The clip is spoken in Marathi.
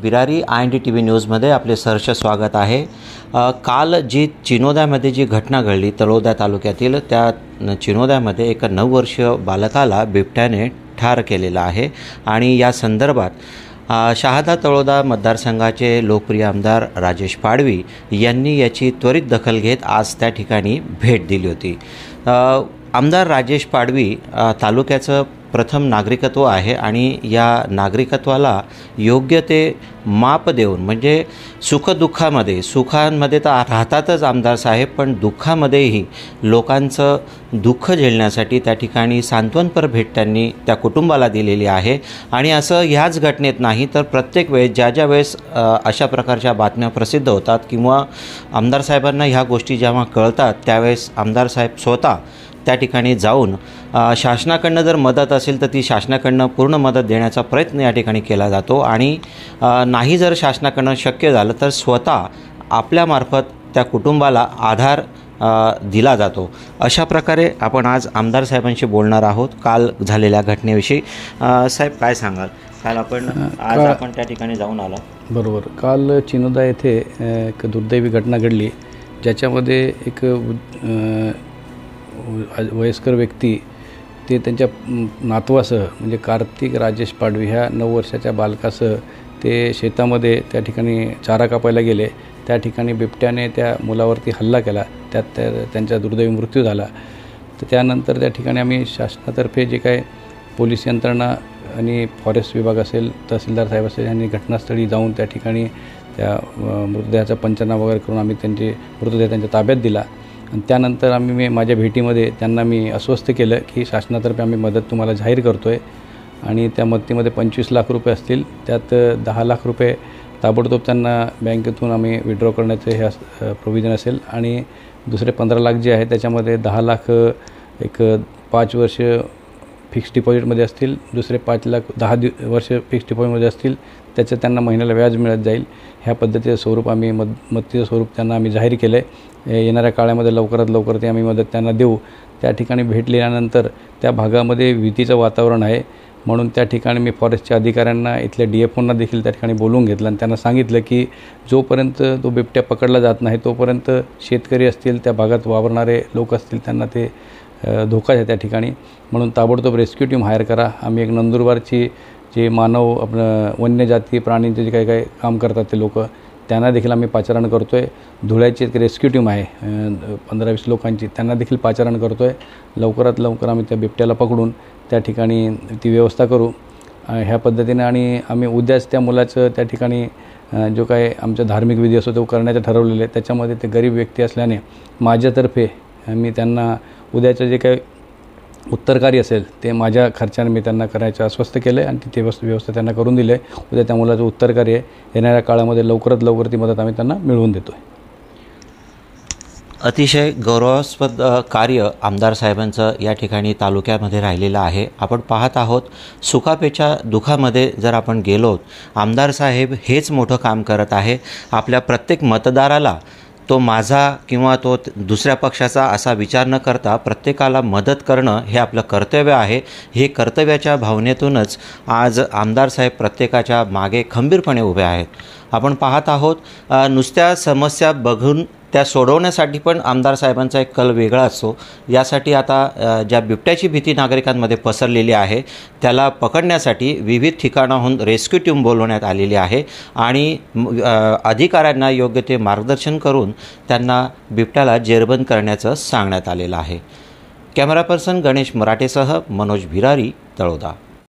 बिरारी IND TV न्यूजमध्ये आपले सहर्ष स्वागत आहे। काल जी चिनोद्यामध्ये जी घटना घडली तळोदा तालुक्यातील, त्या चिनोद्यामध्ये एक 9 वर्षीय बालकाला बिबट्याने ठार केलेला आहे आणि या संदर्भात शहादा तळोदा मतदारसंघाचे लोकप्रिय आमदार राजेश पाडवी यांनी याची त्वरित दखल घेत आज त्या ठिकाणी भेट दिली होती। आमदार राजेश पाडवी तालुक्याचं प्रथम नागरिकत्व आहे आणि या नागरिकत्वाला योग्य ते माप देऊन, म्हणजे सुखदुःखामध्ये, सुखांमध्ये तर राहतातच आमदार साहेब, पण दुःखामध्येही लोकांचं दुःख झेलण्यासाठी त्या ठिकाणी सांत्वनपर भेट त्यांनी त्या कुटुंबाला दिलेली आहे। आणि असं ह्याच घटनेत नाही तर प्रत्येक वेळेस ज्या वेळेस अशा प्रकारच्या बातम्या प्रसिद्ध होतात किंवा आमदार साहेबांना ह्या गोष्टी जेव्हा कळतात त्यावेळेस आमदार साहेब स्वतः त्या ठिकाणी जाऊन शासनाकडनं जर मदत असेल तर ती शासनाकडनं पूर्ण मदत देण्याचा प्रयत्न या ठिकाणी केला जातो आणि नाही जर शासनाकडनं शक्य झालं तर स्वतः आपल्यामार्फत त्या कुटुंबाला आधार दिला जातो। अशा प्रकारे आपण आज आमदार साहेबांशी बोलणार आहोत काल झालेल्या घटनेविषयी। साहेब काय सांगाल, काल आपण त्या ठिकाणी जाऊन आला? बरोबर, काल चिनोदा येथे एक दुर्दैवी घटना घडली ज्याच्यामध्ये एक वयस्कर व्यक्ती ते त्यांच्या नातवासह, म्हणजे कार्तिक राजेश पाडवी ह्या 9 वर्षाच्या बालकासह ते शेतामध्ये त्या ठिकाणी चारा कापायला गेले। त्या ठिकाणी बिबट्याने त्या मुलावरती हल्ला केला, त्यात त्यांचा दुर्दैवी मृत्यू झाला। तर त्यानंतर त्या ठिकाणी आम्ही शासनातर्फे जे काय पोलीस यंत्रणा आणि फॉरेस्ट विभाग असेल, तहसीलदार साहेब असेल यांनी घटनास्थळी जाऊन त्या ठिकाणी त्या मृतदेहाचा पंचनामा वगैरे करून आम्ही त्यांचे मृतदेह त्यांच्या ताब्यात दिला। आणि त्यानंतर माझ्या भेटीमध्ये त्यांना मी आश्वस्त केलं की शासनातर्फे आम्ही मदत तुम्हाला जाहीर करतो आहे आणि त्या मदतीमध्ये 25 लाख रुपये असतील, त्यात 10 लाख रुपये ताबडतोब त्यांना बँकेतून आम्ही विड्रॉ करण्याचे हे प्रोव्हिजन असेल आणि दुसरे 15 लाख जे आहे त्याच्यामध्ये 10 लाख एक 5 वर्ष फिक्स डिपॉझिटमध्ये असतील, दुसरे 5 लाख 10 वर्ष फिक्स डिपॉझिटमध्ये असतील, त्याचं त्यांना महिन्याला व्याज मिळत जाईल। ह्या पद्धतीचं स्वरूप आम्ही मदतीचं स्वरूप त्यांना आम्ही जाहीर केलं आहे। येणाऱ्या काळामध्ये लवकरात लवकर ते आम्ही मदत त्यांना देऊ। त्या ठिकाणी भेट दिल्यानंतर त्या भागामध्ये भीतीचं वातावरण आहे, म्हणून त्या ठिकाणी मी फॉरेस्टच्या अधिकाऱ्यांना, इथल्या DFOंना देखील त्या ठिकाणी बोलवून घेतलं आणि त्यांना सांगितलं की जोपर्यंत तो बिबट्या पकडला जात नाही तोपर्यंत शेतकरी असतील, त्या भागात वावरणारे लोक असतील, त्यांना ते धोका आहे त्या ठिकाणी, म्हणून ताबडतोब रेस्क्यू टीम हायर करा। आम्ही एक नंदुरबारची जे मानव वन्यजाती प्राणींचे जे काही काम करतात ते लोक, त्यांना देखील आम्ही पाचारण करतो आहे। धुळ्याची एक रेस्क्यू टीम आहे 15-20 लोकांची, त्यांना देखील पाचारण करतो आहे। लवकरात लवकर आम्ही त्या बिबट्याला पकडून त्या ठिकाणी ती व्यवस्था करू ह्या पद्धतीने। आणि आम्ही उद्याच त्या मुलाचं त्या ठिकाणी जो काही आमचा धार्मिक विधी असतो तो करण्याचं ठरवलेलं आहे। त्याच्यामध्ये ते गरीब व्यक्ती असल्याने माझ्यातर्फे मी त्यांना उद्याचं जे काही उत्तरकारी असेल ते माझ्या खर्चाने मी त्यांना करायचं आश्वस्त केलं आहे आणि ती व्यवस्था त्यांना करून दिली आहे। उद्या त्या मुलाचं उत्तरकारी आहे, येणाऱ्या काळामध्ये लवकरात लवकर ती मदत आम्ही त्यांना मिळवून देतो आहे। अतिशय गौरवास्पद कार्य आमदार साहेबांचं या ठिकाणी तालुक्यामध्ये राहिलेलं आहे। आपण पाहत आहोत सुखापेक्षा दुःखामध्ये जर आपण गेलो, आमदार साहेब हेच मोठं काम करत आहे। आपल्या प्रत्येक मतदाराला तो माझा किंवा तो दुसऱ्या पक्षाचा असा विचार न करता प्रत्येकाला मदत करणं हे आपलं कर्तव्य आहे। हे कर्तव्याच्या भावनेतूनच आज आमदार साहेब प्रत्येकाच्या मागे खंबीरपणे उभे आहेत। आपण पाहत आहोत नुसत्या समस्या बघून त्या सोडवण्यासाठी पण आमदार साहेबांचा एक कल वेगळा असतो। यासाठी आता ज्या बिबट्याची भीती नागरिकांमध्ये पसरलेली आहे त्याला पकडण्यासाठी विविध ठिकाणाहून रेस्क्यू टीम बोलवण्यात आलेली आहे आणि अधिकाऱ्यांना योग्य ते मार्गदर्शन करून त्यांना बिबट्याला जेरबंद करण्याचं सांगण्यात आलेलं आहे। कॅमेरा पर्सन गणेश मराठेसह मनोज बिरारी, तळोदा।